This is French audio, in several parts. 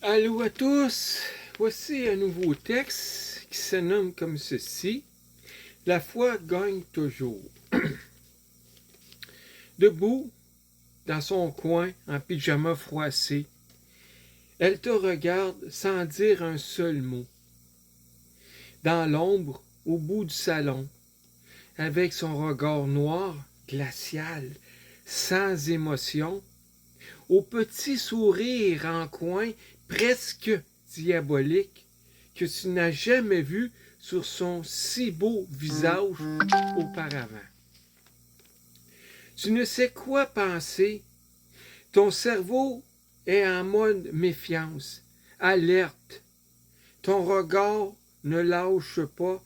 Allô à tous, voici un nouveau texte qui se nomme comme ceci. La foi gagne toujours. Debout, dans son coin, en pyjama froissé, elle te regarde sans dire un seul mot. Dans l'ombre, au bout du salon, avec son regard noir, glacial, sans émotion, au petit sourire en coin, presque diabolique, que tu n'as jamais vu sur son si beau visage auparavant. Tu ne sais quoi penser, ton cerveau est en mode méfiance, alerte. Ton regard ne lâche pas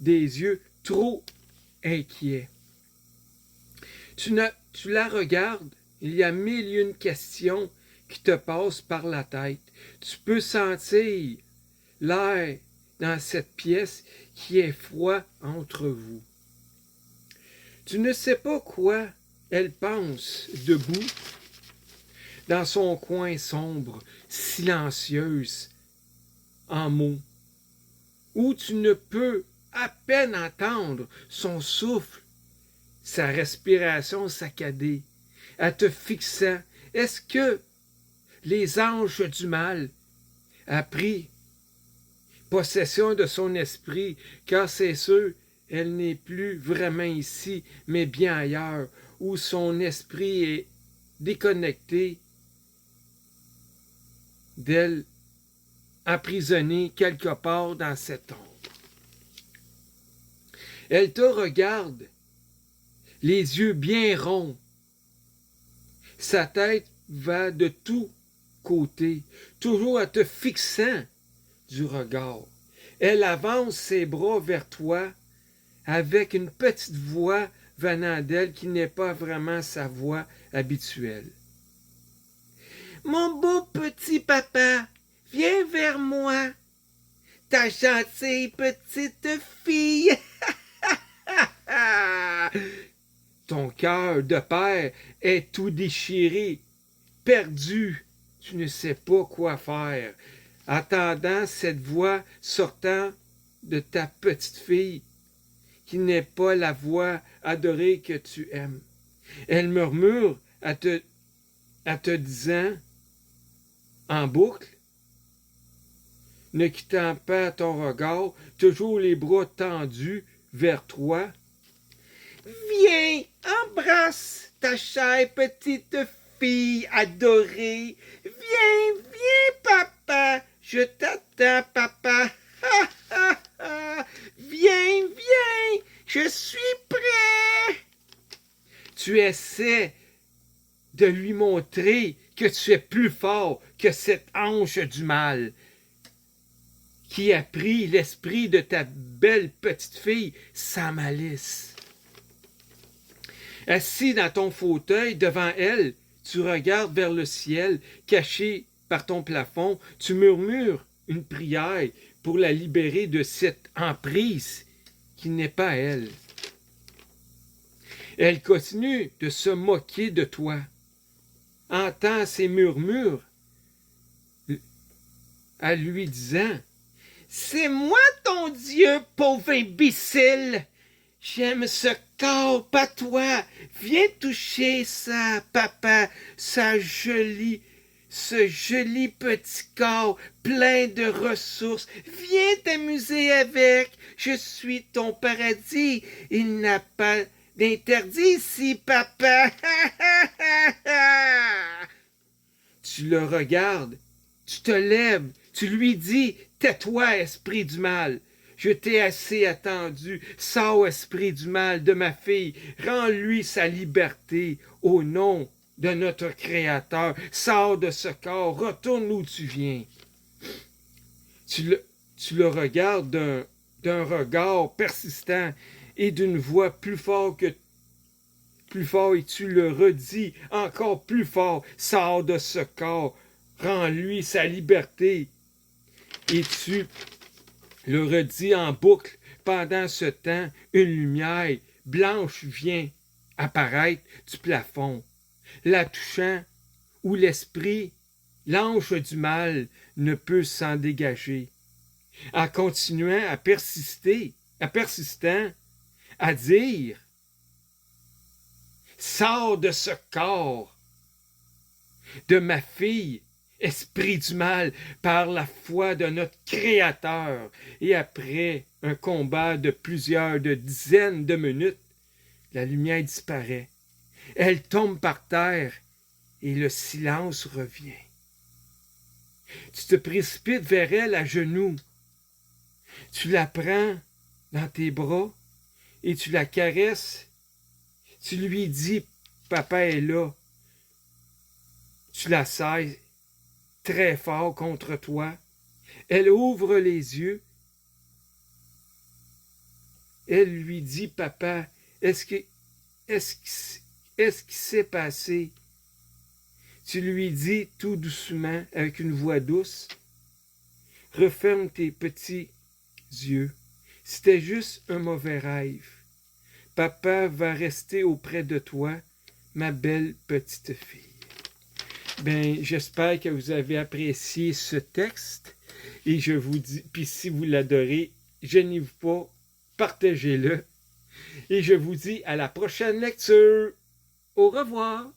des yeux trop inquiets. Tu la regardes, il y a mille et une questions qui te passent par la tête. Tu peux sentir l'air dans cette pièce qui est froid entre vous. Tu ne sais pas quoi elle pense debout, dans son coin sombre, silencieuse, en mots, où tu ne peux à peine entendre son souffle, sa respiration saccadée, à te fixant. Est-ce que les anges du mal a pris possession de son esprit, car c'est sûr, elle n'est plus vraiment ici, mais bien ailleurs, où son esprit est déconnecté d'elle, emprisonné quelque part dans cette ombre. Elle te regarde, les yeux bien ronds. Sa tête va de tous côtés, toujours à te fixant du regard. Elle avance ses bras vers toi avec une petite voix venant d'elle qui n'est pas vraiment sa voix habituelle. Mon beau petit papa, viens vers moi, ta gentille petite fille. Ton cœur de père est tout déchiré, perdu, tu ne sais pas quoi faire, attendant cette voix sortant de ta petite fille, qui n'est pas la voix adorée que tu aimes. Elle murmure à te disant en boucle, ne quittant pas ton regard, toujours les bras tendus vers toi. Viens, embrasse ta chère petite fille adorée. Viens, papa, je t'attends, papa. Viens, je suis prêt. Tu essaies de lui montrer que tu es plus fort que cette hanche du mal qui a pris l'esprit de ta belle petite fille sans malice. Assis dans ton fauteuil devant elle, tu regardes vers le ciel, caché par ton plafond, tu murmures une prière pour la libérer de cette emprise qui n'est pas elle. Elle continue de se moquer de toi. Entends ses murmures en lui disant « C'est moi ton Dieu, pauvre imbécile! J'aime ce corps patois. Viens toucher ça, papa, ce joli petit corps plein de ressources. Viens t'amuser avec. Je suis ton paradis. Il n'a pas d'interdit ici, papa. » Tu le regardes, tu te lèves, tu lui dis « Tais-toi, esprit du mal. Je t'ai assez attendu. Sors, esprit du mal, de ma fille. Rends-lui sa liberté au nom de notre Créateur. Sors de ce corps. Retourne où tu viens. » Tu le regardes d'un regard persistant et d'une voix plus fort et tu le redis encore plus fort. Sors de ce corps. Rends-lui sa liberté. Et tu le redit en boucle. Pendant ce temps, une lumière blanche vient apparaître du plafond, la touchant, où l'esprit l'ange du mal ne peut s'en dégager. En continuant à persistant, à dire, sors de ce corps de ma fille, esprit du mal, par la foi de notre Créateur. Et après un combat de dizaines de minutes, la lumière disparaît. Elle tombe par terre et le silence revient. Tu te précipites vers elle à genoux. Tu la prends dans tes bras et tu la caresses. Tu lui dis, papa est là. Tu la serres très fort contre toi. Elle ouvre les yeux. Elle lui dit, papa, est-ce qui s'est passé? Tu lui dis tout doucement, avec une voix douce, referme tes petits yeux. C'était juste un mauvais rêve. Papa va rester auprès de toi, ma belle petite fille. Ben, j'espère que vous avez apprécié ce texte et je vous dis, puis si vous l'adorez, gênez-vous pas, partagez-le et je vous dis à la prochaine lecture. Au revoir.